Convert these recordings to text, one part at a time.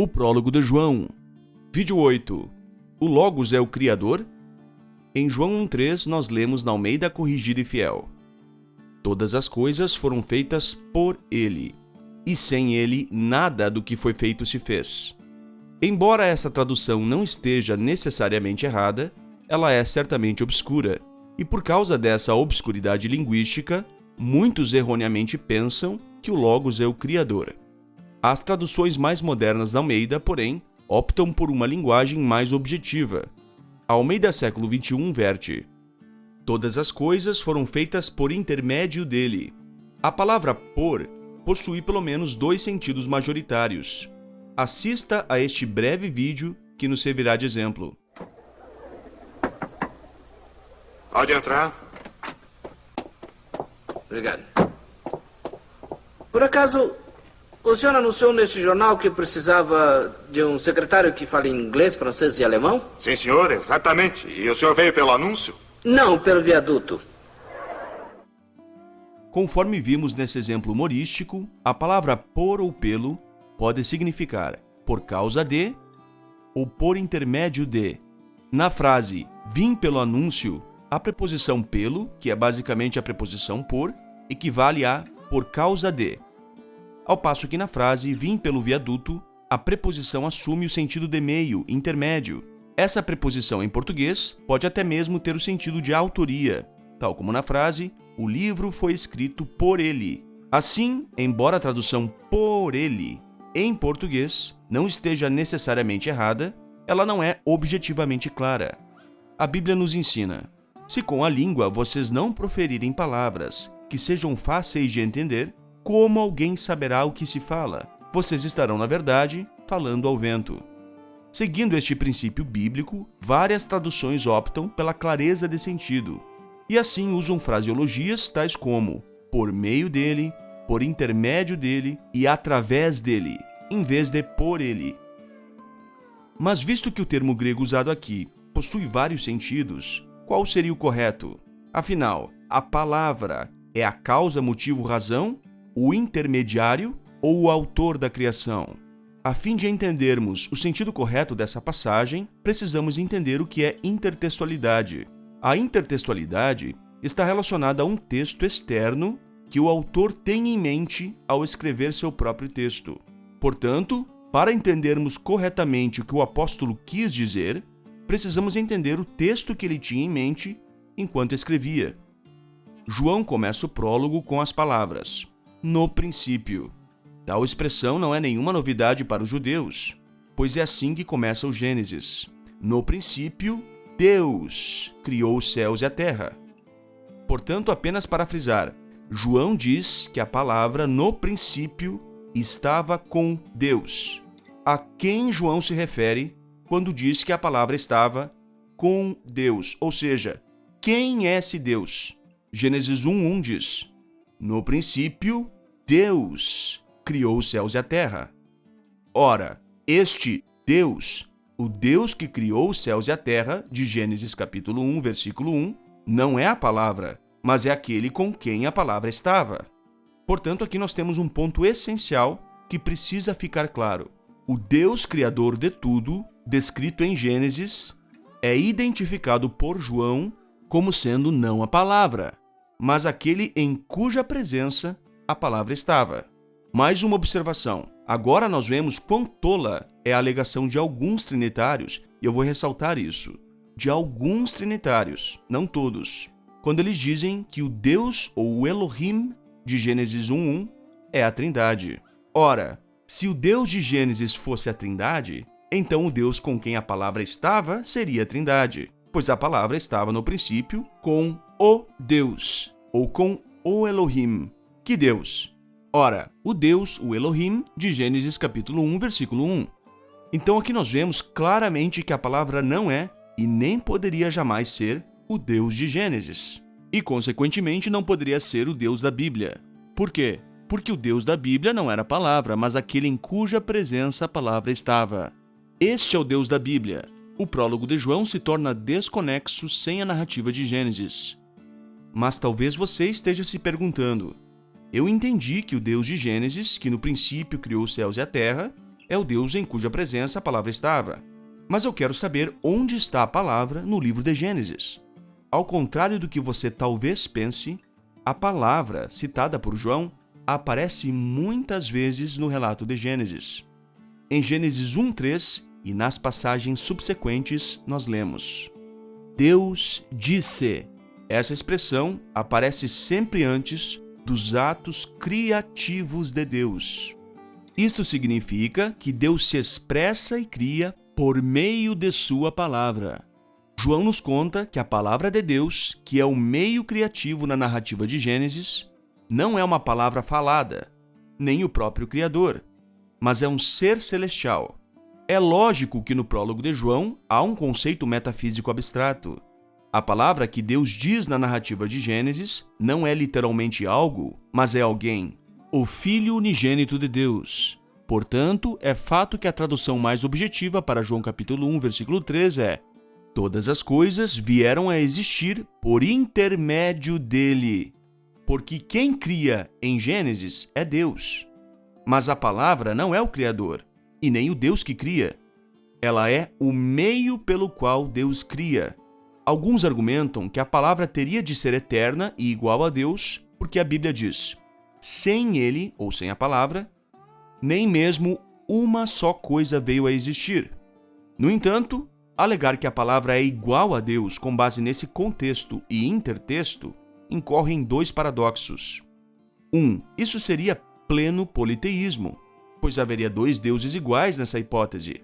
O prólogo de João. Vídeo 8. O Logos é o Criador? Em João 1,3 nós lemos na Almeida Corrigida e Fiel: Todas as coisas foram feitas por Ele, e sem Ele nada do que foi feito se fez. Embora essa tradução não esteja necessariamente errada, ela é certamente obscura, e por causa dessa obscuridade linguística, muitos erroneamente pensam que o Logos é o Criador. As traduções mais modernas da Almeida, porém, optam por uma linguagem mais objetiva. A Almeida século XXI verte: Todas as coisas foram feitas por intermédio dele. A palavra por possui pelo menos dois sentidos majoritários. Assista a este breve vídeo que nos servirá de exemplo. Pode entrar. Obrigado. Por acaso, o senhor anunciou neste jornal que precisava de um secretário que fale inglês, francês e alemão? Sim, senhor, exatamente. E o senhor veio pelo anúncio? Não, pelo viaduto. Conforme vimos nesse exemplo humorístico, a palavra por ou pelo pode significar por causa de ou por intermédio de. Na frase vim pelo anúncio, a preposição pelo, que é basicamente a preposição por, equivale a por causa de. Ao passo que na frase vim pelo viaduto, a preposição assume o sentido de meio, intermédio. Essa preposição em português pode até mesmo ter o sentido de autoria, tal como na frase o livro foi escrito por ele. Assim, embora a tradução por ele em português não esteja necessariamente errada, ela não é objetivamente clara. A Bíblia nos ensina: se com a língua vocês não proferirem palavras que sejam fáceis de entender, como alguém saberá o que se fala? Vocês estarão, na verdade, falando ao vento. Seguindo este princípio bíblico, várias traduções optam pela clareza de sentido, e assim usam fraseologias tais como por meio dele, por intermédio dele e através dele, em vez de por ele. Mas visto que o termo grego usado aqui possui vários sentidos, qual seria o correto? Afinal, a palavra é a causa, motivo, razão, o intermediário ou o autor da criação? A fim de entendermos o sentido correto dessa passagem, precisamos entender o que é intertextualidade. A intertextualidade está relacionada a um texto externo que o autor tem em mente ao escrever seu próprio texto. Portanto, para entendermos corretamente o que o apóstolo quis dizer, precisamos entender o texto que ele tinha em mente enquanto escrevia. João começa o prólogo com as palavras no princípio. Tal expressão não é nenhuma novidade para os judeus, pois é assim que começa o Gênesis. No princípio, Deus criou os céus e a terra. Portanto, apenas para frisar, João diz que a palavra no princípio estava com Deus. A quem João se refere quando diz que a palavra estava com Deus? Ou seja, quem é esse Deus? Gênesis 1:1 diz: No princípio, Deus criou os céus e a terra. Ora, este Deus, o Deus que criou os céus e a terra, de Gênesis capítulo 1, versículo 1, não é a palavra, mas é aquele com quem a palavra estava. Portanto, aqui nós temos um ponto essencial que precisa ficar claro. O Deus criador de tudo, descrito em Gênesis, é identificado por João como sendo não a palavra, mas aquele em cuja presença a palavra estava. Mais uma observação. Agora nós vemos quão tola é a alegação de alguns trinitários, e eu vou ressaltar isso. De alguns trinitários, não todos, quando eles dizem que o Deus ou o Elohim de Gênesis 1:1 é a Trindade. Ora, se o Deus de Gênesis fosse a Trindade, então o Deus com quem a palavra estava seria a Trindade, pois a palavra estava no princípio com o Deus, ou com o Elohim. Que Deus? Ora, o Deus, o Elohim, de Gênesis capítulo 1, versículo 1. Então aqui nós vemos claramente que a palavra não é, e nem poderia jamais ser, o Deus de Gênesis. E, consequentemente, não poderia ser o Deus da Bíblia. Por quê? Porque o Deus da Bíblia não era a palavra, mas aquele em cuja presença a palavra estava. Este é o Deus da Bíblia. O prólogo de João se torna desconexo sem a narrativa de Gênesis. Mas talvez você esteja se perguntando: eu entendi que o Deus de Gênesis, que no princípio criou os céus e a terra, é o Deus em cuja presença a palavra estava. Mas eu quero saber onde está a palavra no livro de Gênesis. Ao contrário do que você talvez pense, a palavra citada por João aparece muitas vezes no relato de Gênesis. Em Gênesis 1:3 e nas passagens subsequentes, nós lemos: Deus disse. Essa expressão aparece sempre antes dos atos criativos de Deus. Isto significa que Deus se expressa e cria por meio de sua palavra. João nos conta que a palavra de Deus, que é o meio criativo na narrativa de Gênesis, não é uma palavra falada, nem o próprio Criador, mas é um ser celestial. É lógico que no prólogo de João há um conceito metafísico abstrato. A palavra que Deus diz na narrativa de Gênesis não é literalmente algo, mas é alguém, o Filho unigênito de Deus. Portanto, é fato que a tradução mais objetiva para João capítulo 1, versículo 3 é: todas as coisas vieram a existir por intermédio dele. Porque quem cria em Gênesis é Deus. Mas a palavra não é o Criador, e nem o Deus que cria. Ela é o meio pelo qual Deus cria. Alguns argumentam que a palavra teria de ser eterna e igual a Deus, porque a Bíblia diz: sem ele, ou sem a palavra, nem mesmo uma só coisa veio a existir. No entanto, alegar que a palavra é igual a Deus com base nesse contexto e intertexto incorre em dois paradoxos. Isso seria pleno politeísmo, pois haveria dois deuses iguais nessa hipótese.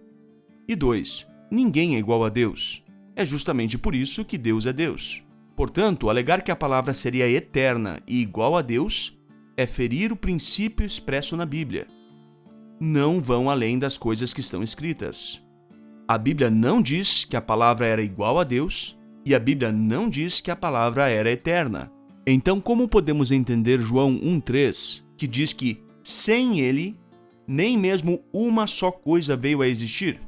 E 2, ninguém é igual a Deus. É justamente por isso que Deus é Deus. Portanto, alegar que a palavra seria eterna e igual a Deus é ferir o princípio expresso na Bíblia. Não vão além das coisas que estão escritas. A Bíblia não diz que a palavra era igual a Deus e a Bíblia não diz que a palavra era eterna. Então, como podemos entender João 1:3, que diz que sem ele, nem mesmo uma só coisa veio a existir?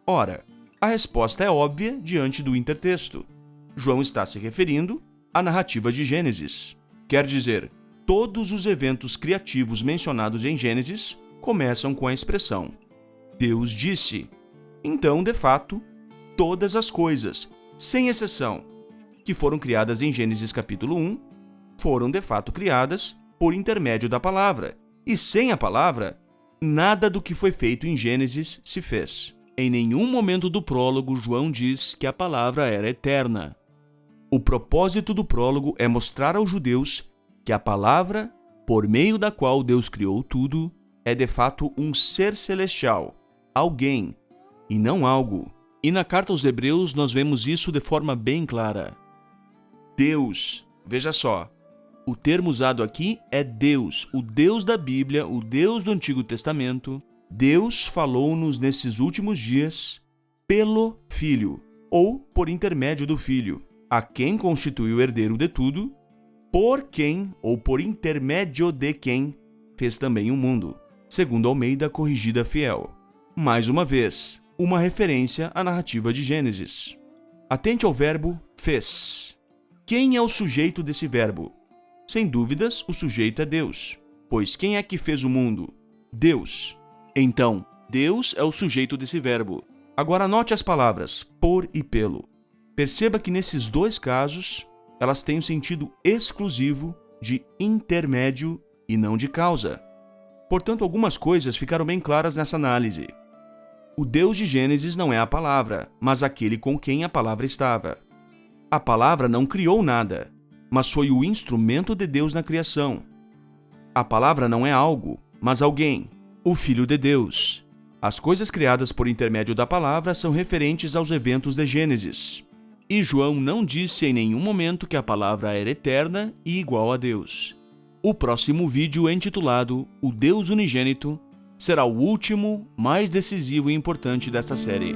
Ora, a resposta é óbvia diante do intertexto. João está se referindo à narrativa de Gênesis. Quer dizer, todos os eventos criativos mencionados em Gênesis começam com a expressão Deus disse. Então, de fato, todas as coisas, sem exceção, que foram criadas em Gênesis capítulo 1, foram de fato criadas por intermédio da palavra. E sem a palavra, nada do que foi feito em Gênesis se fez. Em nenhum momento do prólogo, João diz que a palavra era eterna. O propósito do prólogo é mostrar aos judeus que a palavra, por meio da qual Deus criou tudo, é de fato um ser celestial, alguém, e não algo. E na carta aos Hebreus nós vemos isso de forma bem clara. Deus, veja só, o termo usado aqui é Deus, o Deus da Bíblia, o Deus do Antigo Testamento. Deus falou-nos nesses últimos dias pelo Filho, ou por intermédio do Filho, a quem constituiu o herdeiro de tudo, por quem, ou por intermédio de quem, fez também o mundo, segundo Almeida Corrigida Fiel. Mais uma vez, uma referência à narrativa de Gênesis. Atente ao verbo fez. Quem é o sujeito desse verbo? Sem dúvidas, o sujeito é Deus, pois quem é que fez o mundo? Deus. Então, Deus é o sujeito desse verbo. Agora note as palavras por e pelo. Perceba que nesses dois casos, elas têm um sentido exclusivo de intermédio e não de causa. Portanto, algumas coisas ficaram bem claras nessa análise. O Deus de Gênesis não é a palavra, mas aquele com quem a palavra estava. A palavra não criou nada, mas foi o instrumento de Deus na criação. A palavra não é algo, mas alguém, o Filho de Deus. As coisas criadas por intermédio da palavra são referentes aos eventos de Gênesis. E João não disse em nenhum momento que a palavra era eterna e igual a Deus. O próximo vídeo, intitulado O Deus Unigênito, será o último, mais decisivo e importante dessa série.